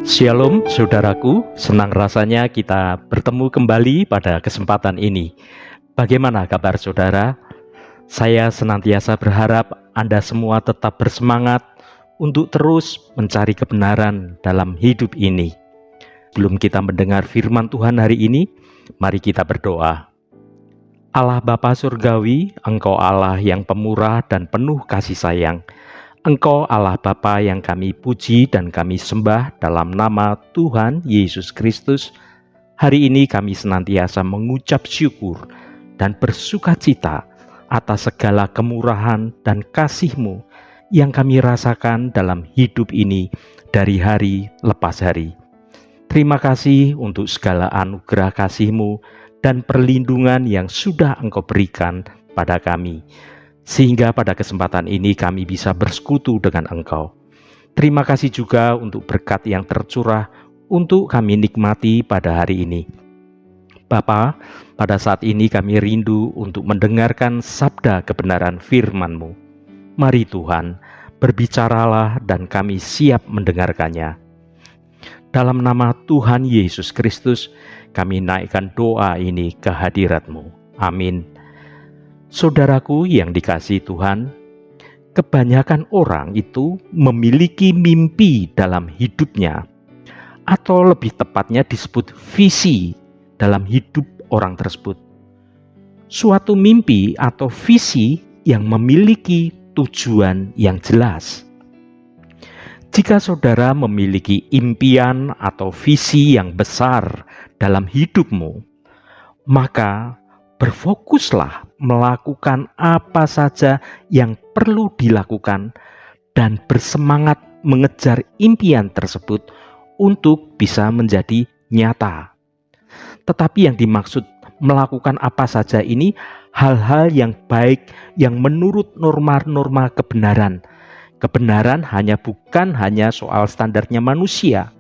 Shalom saudaraku, senang rasanya kita bertemu kembali pada kesempatan ini. Bagaimana kabar saudara? Saya senantiasa berharap Anda semua tetap bersemangat untuk terus mencari kebenaran dalam hidup ini. Sebelum kita mendengar firman Tuhan hari ini, mari kita berdoa. Allah Bapa Surgawi, Engkau Allah yang pemurah dan penuh kasih sayang. Engkau Allah Bapa yang kami puji dan kami sembah dalam nama Tuhan Yesus Kristus. Hari ini kami senantiasa mengucap syukur dan bersukacita atas segala kemurahan dan kasih-Mu yang kami rasakan dalam hidup ini dari hari lepas hari. Terima kasih untuk segala anugerah kasih-Mu dan perlindungan yang sudah Engkau berikan pada kami. Sehingga pada kesempatan ini kami bisa bersekutu dengan Engkau. Terima kasih juga untuk berkat yang tercurah untuk kami nikmati pada hari ini. Bapa, pada saat ini kami rindu untuk mendengarkan sabda kebenaran firman-Mu. Mari Tuhan, berbicaralah dan kami siap mendengarkannya. Dalam nama Tuhan Yesus Kristus, kami naikkan doa ini ke hadirat-Mu. Amin. Saudaraku yang dikasihi Tuhan, kebanyakan orang itu memiliki mimpi dalam hidupnya, atau lebih tepatnya disebut visi dalam hidup orang tersebut. Suatu mimpi atau visi yang memiliki tujuan yang jelas. Jika saudara memiliki impian atau visi yang besar dalam hidupmu, maka berfokuslah melakukan apa saja yang perlu dilakukan dan bersemangat mengejar impian tersebut untuk bisa menjadi nyata. Tetapi yang dimaksud melakukan apa saja ini hal-hal yang baik yang menurut norma-norma kebenaran. Kebenaran bukan hanya soal standarnya manusia,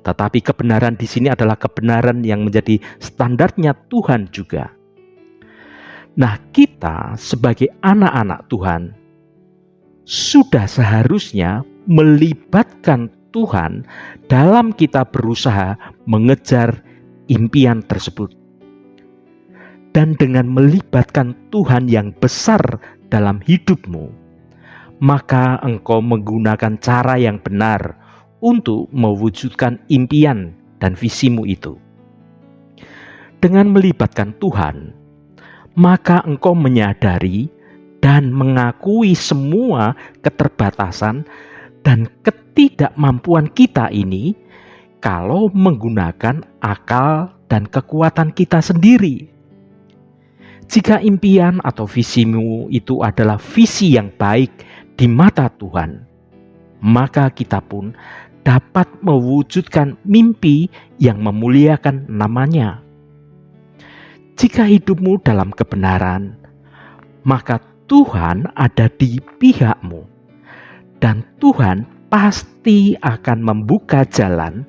tetapi kebenaran di sini adalah kebenaran yang menjadi standarnya Tuhan juga. Nah, kita sebagai anak-anak Tuhan sudah seharusnya melibatkan Tuhan dalam kita berusaha mengejar impian tersebut. Dan dengan melibatkan Tuhan yang besar dalam hidupmu, maka engkau menggunakan cara yang benar untuk mewujudkan impian dan visimu itu. Dengan melibatkan Tuhan, maka engkau menyadari dan mengakui semua keterbatasan dan ketidakmampuan kita ini kalau menggunakan akal dan kekuatan kita sendiri. Jika impian atau visimu itu adalah visi yang baik di mata Tuhan, maka kita pun dapat mewujudkan mimpi yang memuliakan namanya. Jika hidupmu dalam kebenaran, maka Tuhan ada di pihakmu. Dan Tuhan pasti akan membuka jalan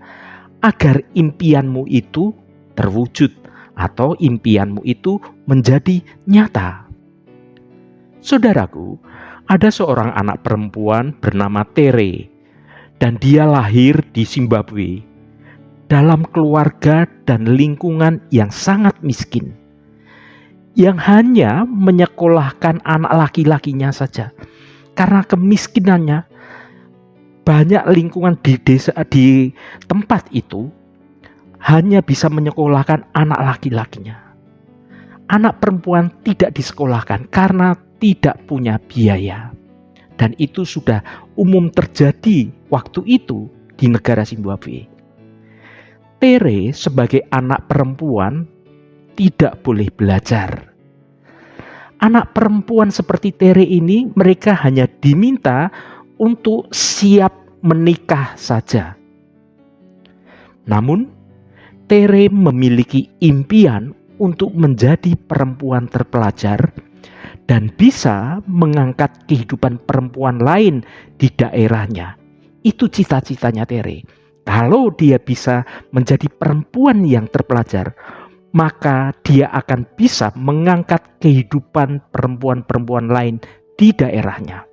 agar impianmu itu terwujud atau impianmu itu menjadi nyata. Saudaraku, ada seorang anak perempuan bernama Tere, dan dia lahir di Zimbabwe dalam keluarga dan lingkungan yang sangat miskin, yang hanya menyekolahkan anak laki-lakinya saja. Karena kemiskinannya, banyak lingkungan di desa, di tempat itu hanya bisa menyekolahkan anak laki-lakinya. Anak perempuan tidak disekolahkan karena tidak punya biaya. Dan itu sudah umum terjadi waktu itu di negara Zimbabwe. Tere sebagai anak perempuan tidak boleh belajar. Anak perempuan seperti Tere ini, mereka hanya diminta untuk siap menikah saja. Namun, Tere memiliki impian untuk menjadi perempuan terpelajar dan bisa mengangkat kehidupan perempuan lain di daerahnya. Itu cita-citanya Tere. Kalau dia bisa menjadi perempuan yang terpelajar, maka dia akan bisa mengangkat kehidupan perempuan-perempuan lain di daerahnya.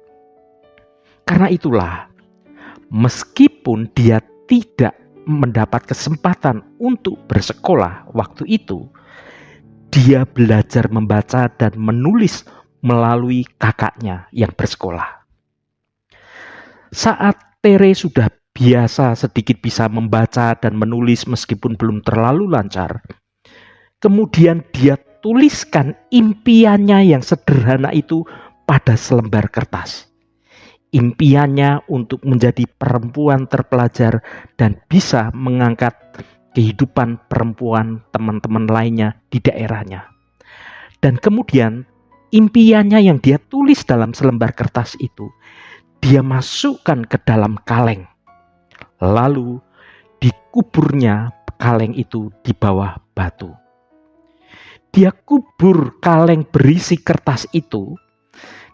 Karena itulah, meskipun dia tidak mendapat kesempatan untuk bersekolah waktu itu, dia belajar membaca dan menulis melalui kakaknya yang bersekolah. Saat Tere sudah biasa sedikit bisa membaca dan menulis meskipun belum terlalu lancar, kemudian dia tuliskan impiannya yang sederhana itu pada selembar kertas. Impiannya untuk menjadi perempuan terpelajar dan bisa mengangkat kehidupan perempuan teman-teman lainnya di daerahnya. Dan kemudian impiannya yang dia tulis dalam selembar kertas itu, dia masukkan ke dalam kaleng. Lalu dikuburnya kaleng itu di bawah batu. Dia kubur kaleng berisi kertas itu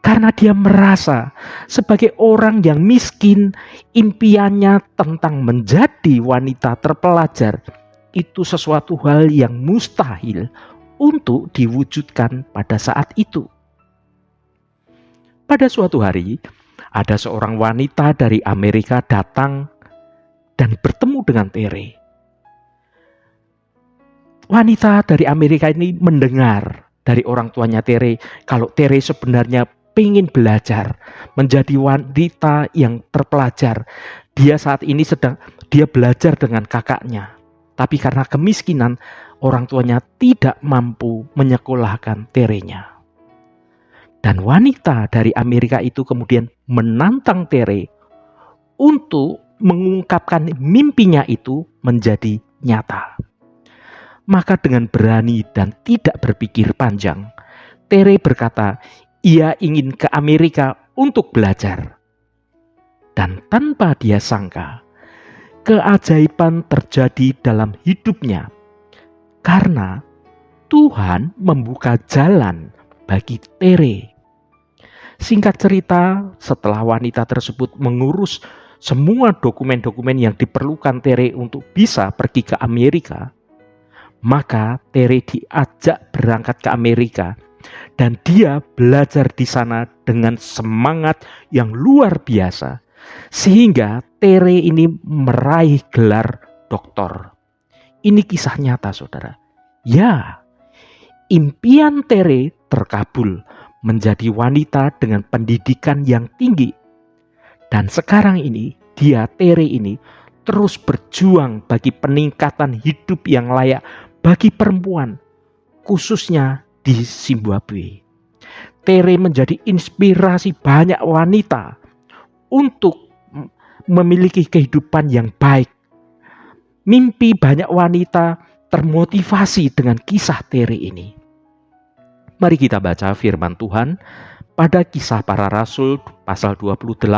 karena dia merasa sebagai orang yang miskin, impiannya tentang menjadi wanita terpelajar itu sesuatu hal yang mustahil untuk diwujudkan pada saat itu. Pada suatu hari, ada seorang wanita dari Amerika datang dan bertemu dengan Tere. Wanita dari Amerika ini mendengar dari orang tuanya Tere kalau Tere sebenarnya ingin belajar menjadi wanita yang terpelajar. Dia saat ini dia belajar dengan kakaknya. Tapi karena kemiskinan, orang tuanya tidak mampu menyekolahkan Terenya. Dan wanita dari Amerika itu kemudian menantang Tere untuk mengungkapkan mimpinya itu menjadi nyata. Maka dengan berani dan tidak berpikir panjang, Tere berkata, ia ingin ke Amerika untuk belajar. Dan tanpa dia sangka, keajaiban terjadi dalam hidupnya karena Tuhan membuka jalan bagi Tere. Singkat cerita, setelah wanita tersebut mengurus semua dokumen-dokumen yang diperlukan Tere untuk bisa pergi ke Amerika, maka Tere diajak berangkat ke Amerika. Dan dia belajar di sana dengan semangat yang luar biasa. Sehingga Tere ini meraih gelar doktor. Ini kisah nyata, saudara. Ya, impian Tere terkabul menjadi wanita dengan pendidikan yang tinggi. Dan sekarang ini, Tere ini terus berjuang bagi peningkatan hidup yang layak bagi perempuan, khususnya di Zimbabwe. Tere menjadi inspirasi banyak wanita untuk memiliki kehidupan yang baik. Mimpi banyak wanita termotivasi dengan kisah Tere ini. Mari kita baca firman Tuhan pada Kisah Para Rasul pasal 28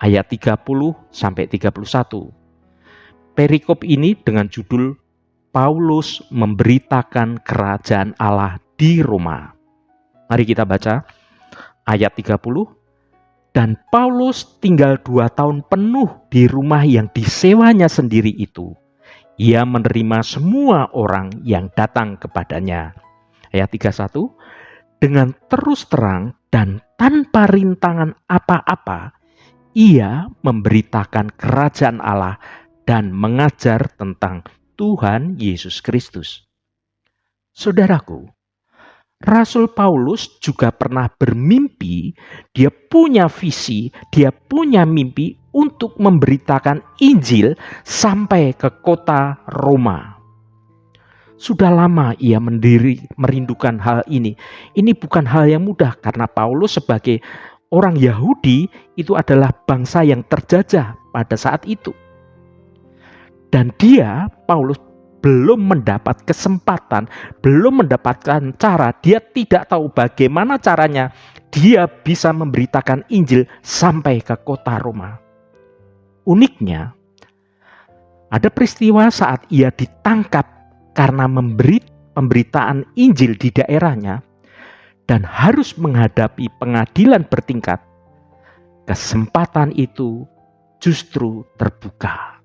ayat 30 sampai 31. Perikop ini dengan judul Paulus memberitakan kerajaan Allah di Roma. Mari kita baca ayat 30. Dan Paulus tinggal 2 tahun penuh di rumah yang disewanya sendiri itu. Ia menerima semua orang yang datang kepadanya. Ayat 31. Dengan terus terang dan tanpa rintangan apa-apa, ia memberitakan kerajaan Allah dan mengajar tentang Tuhan Yesus Kristus. Saudaraku, Rasul Paulus juga pernah bermimpi, dia punya visi, dia punya mimpi untuk memberitakan Injil sampai ke kota Roma. Sudah lama ia merindukan hal ini. Ini bukan hal yang mudah karena Paulus sebagai orang Yahudi itu adalah bangsa yang terjajah pada saat itu. Dan Paulus belum mendapat kesempatan, belum mendapatkan cara, dia tidak tahu bagaimana caranya dia bisa memberitakan Injil sampai ke kota Roma. Uniknya, ada peristiwa saat ia ditangkap karena memberi pemberitaan Injil di daerahnya dan harus menghadapi pengadilan bertingkat. Kesempatan itu justru terbuka.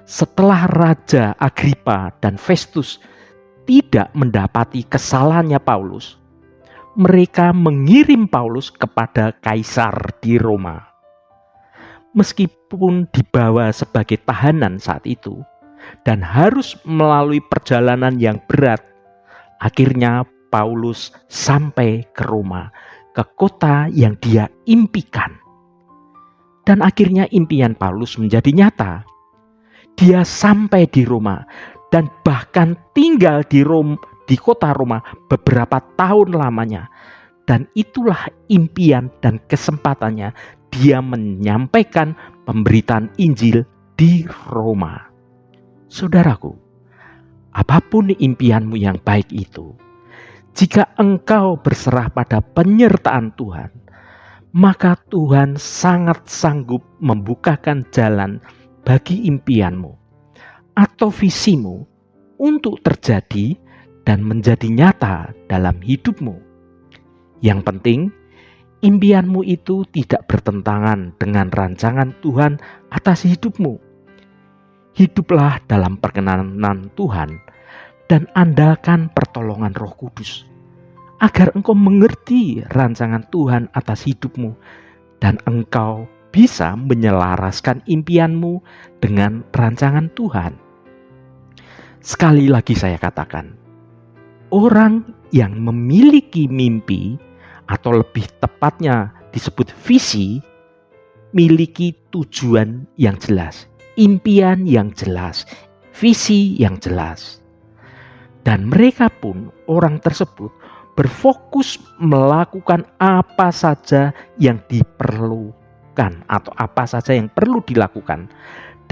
Setelah Raja Agripa dan Festus tidak mendapati kesalahannya Paulus, mereka mengirim Paulus kepada Kaisar di Roma. meskipun dibawa sebagai tahanan saat itu dan harus melalui perjalanan yang berat, akhirnya Paulus sampai ke Roma, ke kota yang dia impikan. Dan akhirnya impian Paulus menjadi nyata. Dia sampai di Roma dan bahkan tinggal di kota Roma beberapa tahun lamanya. Dan itulah impian dan kesempatannya dia menyampaikan pemberitaan Injil di Roma. Saudaraku, apapun impianmu yang baik itu, jika engkau berserah pada penyertaan Tuhan, maka Tuhan sangat sanggup membukakan jalan bagi impianmu atau visimu untuk terjadi dan menjadi nyata dalam hidupmu. Yang penting, impianmu itu tidak bertentangan dengan rancangan Tuhan atas hidupmu. Hiduplah dalam perkenanan Tuhan dan andalkan pertolongan Roh Kudus, agar engkau mengerti rancangan Tuhan atas hidupmu dan engkau bisa menyelaraskan impianmu dengan rancangan Tuhan. Sekali lagi saya katakan, orang yang memiliki mimpi atau lebih tepatnya disebut visi, miliki tujuan yang jelas, impian yang jelas, visi yang jelas. Dan mereka pun, orang tersebut, berfokus melakukan apa saja yang diperlukan atau apa saja yang perlu dilakukan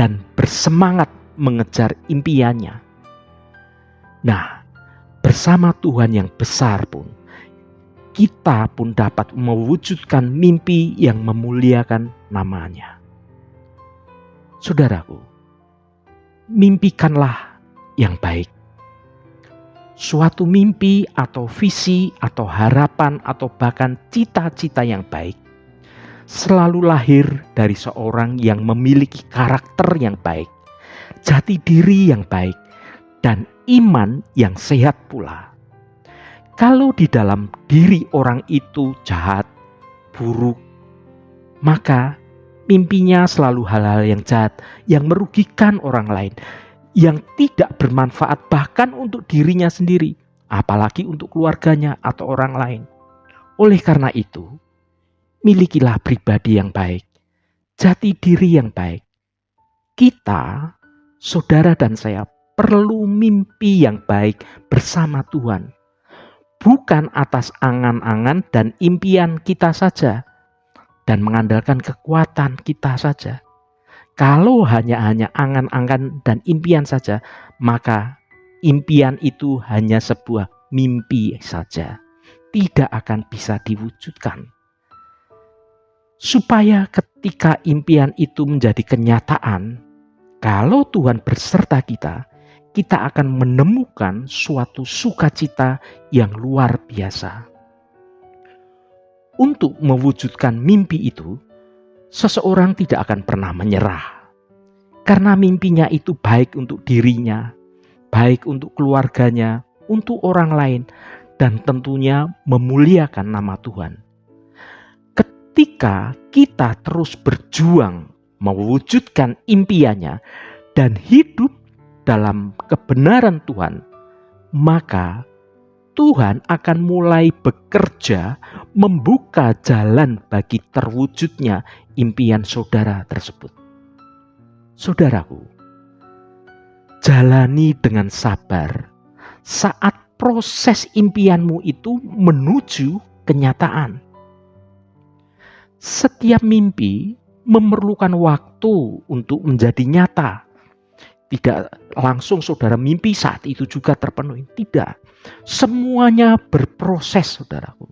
dan bersemangat mengejar impiannya. Nah, bersama Tuhan yang besar pun, kita pun dapat mewujudkan mimpi yang memuliakan namanya. Saudaraku, mimpikanlah yang baik. Suatu mimpi atau visi atau harapan atau bahkan cita-cita yang baik selalu lahir dari seorang yang memiliki karakter yang baik, jati diri yang baik, dan iman yang sehat pula. Kalau di dalam diri orang itu jahat, buruk, maka mimpinya selalu hal-hal yang jahat, yang merugikan orang lain, yang tidak bermanfaat bahkan untuk dirinya sendiri, apalagi untuk keluarganya atau orang lain. Oleh karena itu, milikilah pribadi yang baik, jati diri yang baik. Kita, saudara dan saya, perlu mimpi yang baik bersama Tuhan. Bukan atas angan-angan dan impian kita saja, dan mengandalkan kekuatan kita saja. Kalau hanya angan-angan dan impian saja, maka impian itu hanya sebuah mimpi saja, tidak akan bisa diwujudkan. Supaya ketika impian itu menjadi kenyataan, kalau Tuhan berserta kita, kita akan menemukan suatu sukacita yang luar biasa. Untuk mewujudkan mimpi itu, seseorang tidak akan pernah menyerah. Karena mimpinya itu baik untuk dirinya, baik untuk keluarganya, untuk orang lain, dan tentunya memuliakan nama Tuhan. Ketika kita terus berjuang mewujudkan impiannya dan hidup dalam kebenaran Tuhan, maka Tuhan akan mulai bekerja membuka jalan bagi terwujudnya impian saudara tersebut. Saudaraku, jalani dengan sabar saat proses impianmu itu menuju kenyataan. Setiap mimpi memerlukan waktu untuk menjadi nyata. Tidak langsung saudara mimpi saat itu juga terpenuhi. Tidak. Semuanya berproses, saudaraku.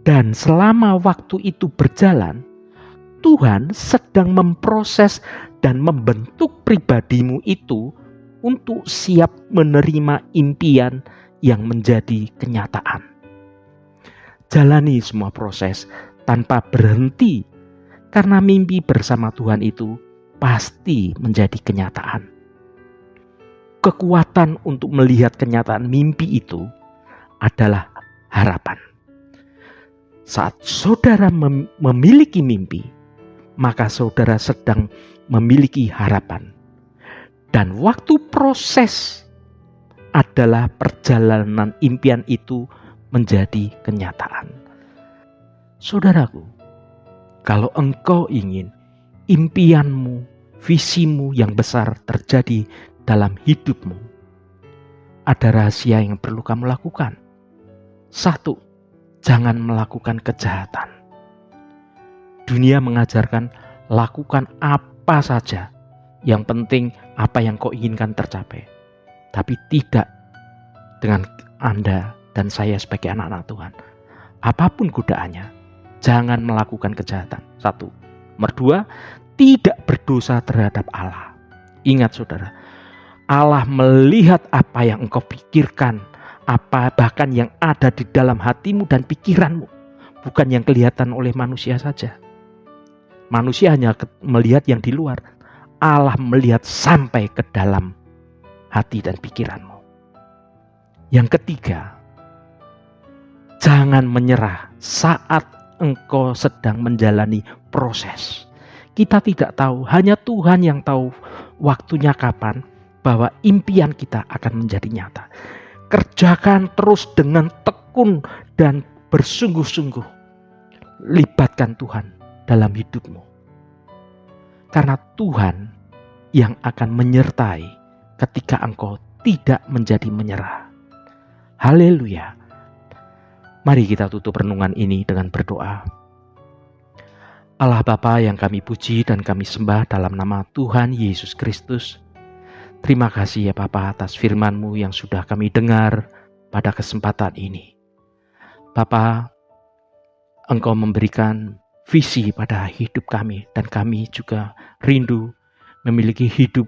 Dan selama waktu itu berjalan, Tuhan sedang memproses dan membentuk pribadimu itu untuk siap menerima impian yang menjadi kenyataan. Jalani semua proses tanpa berhenti, karena mimpi bersama Tuhan itu pasti menjadi kenyataan. Kekuatan untuk melihat kenyataan mimpi itu adalah harapan. Saat saudara memiliki mimpi, maka saudara sedang memiliki harapan. Dan waktu proses adalah perjalanan impian itu menjadi kenyataan. Saudaraku, kalau engkau ingin impianmu, visimu yang besar terjadi dalam hidupmu, ada rahasia yang perlu kamu lakukan. 1, jangan melakukan kejahatan. Dunia mengajarkan lakukan apa saja, yang penting apa yang kau inginkan tercapai. Tapi tidak dengan Anda dan saya sebagai anak-anak Tuhan. Apapun godaannya, jangan melakukan kejahatan. 1. Nomor 2, tidak berdosa terhadap Allah. Ingat saudara, Allah melihat apa yang engkau pikirkan, apa bahkan yang ada di dalam hatimu dan pikiranmu, bukan yang kelihatan oleh manusia saja. Manusia hanya melihat yang di luar. Allah melihat sampai ke dalam hati dan pikiranmu. Yang ketiga, jangan menyerah saat engkau sedang menjalani proses. Kita tidak tahu, hanya Tuhan yang tahu waktunya kapan bahwa impian kita akan menjadi nyata. Kerjakan terus dengan tekun dan bersungguh-sungguh. Libatkan Tuhan dalam hidupmu. Karena Tuhan yang akan menyertai ketika engkau tidak menjadi menyerah. Haleluya. Mari kita tutup renungan ini dengan berdoa. Allah Bapa yang kami puji dan kami sembah dalam nama Tuhan Yesus Kristus. Terima kasih ya Bapa atas firman-Mu yang sudah kami dengar pada kesempatan ini. Bapa, Engkau memberikan visi pada hidup kami dan kami juga rindu memiliki hidup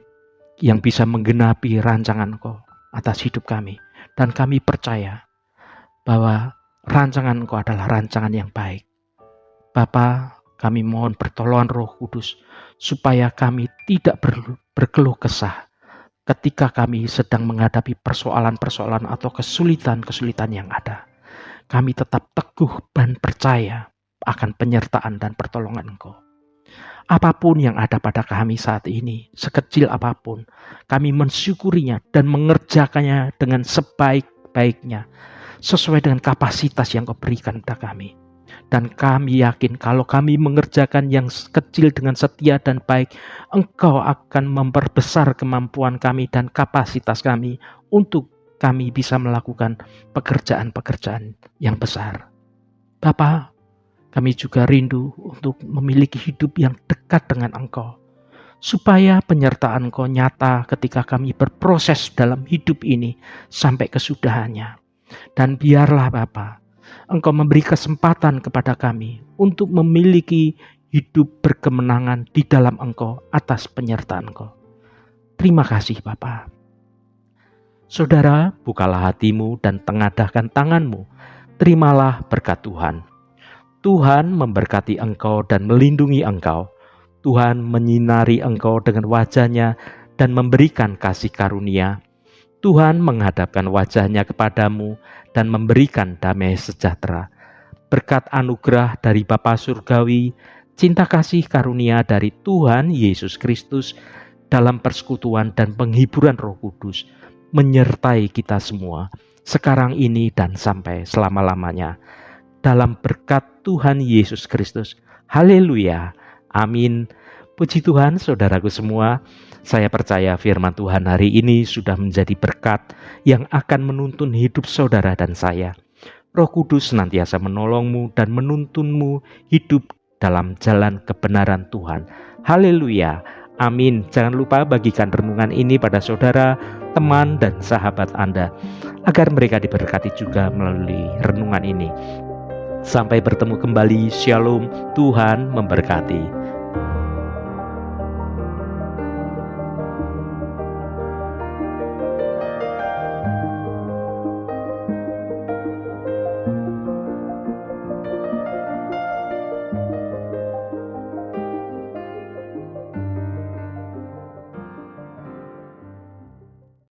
yang bisa menggenapi rancangan Engkau atas hidup kami. Dan kami percaya bahwa rancangan Engkau adalah rancangan yang baik. Bapa, kami mohon pertolongan Roh Kudus supaya kami tidak berkeluh kesah ketika kami sedang menghadapi persoalan-persoalan atau kesulitan-kesulitan yang ada. Kami tetap teguh dan percaya akan penyertaan dan pertolongan Engkau. Apapun yang ada pada kami saat ini, sekecil apapun, kami mensyukurinya dan mengerjakannya dengan sebaik-baiknya, sesuai dengan kapasitas yang Kau berikan kepada kami. Dan kami yakin kalau kami mengerjakan yang kecil dengan setia dan baik, Engkau akan memperbesar kemampuan kami dan kapasitas kami untuk kami bisa melakukan pekerjaan-pekerjaan yang besar. Bapa, kami juga rindu untuk memiliki hidup yang dekat dengan Engkau, supaya penyertaan Engkau nyata ketika kami berproses dalam hidup ini sampai kesudahannya. Dan biarlah Bapa, Engkau memberi kesempatan kepada kami untuk memiliki hidup berkemenangan di dalam Engkau atas penyertaan Engkau. Terima kasih Bapa. Saudara, bukalah hatimu dan tengadahkan tanganmu. Terimalah berkat Tuhan. Tuhan memberkati engkau dan melindungi engkau. Tuhan menyinari engkau dengan wajah-Nya dan memberikan kasih karunia. Tuhan menghadapkan wajah-Nya kepadamu dan memberikan damai sejahtera. Berkat anugerah dari Bapa Surgawi, cinta kasih karunia dari Tuhan Yesus Kristus dalam persekutuan dan penghiburan Roh Kudus menyertai kita semua sekarang ini dan sampai selama-lamanya. Dalam berkat Tuhan Yesus Kristus. Haleluya. Amin. Puji Tuhan saudaraku semua. Saya percaya firman Tuhan hari ini sudah menjadi berkat yang akan menuntun hidup saudara dan saya. Roh Kudus senantiasa menolongmu dan menuntunmu hidup dalam jalan kebenaran Tuhan. Haleluya. Amin. Jangan lupa bagikan renungan ini pada saudara, teman, dan sahabat Anda, agar mereka diberkati juga melalui renungan ini. Sampai bertemu kembali. Shalom. Tuhan memberkati.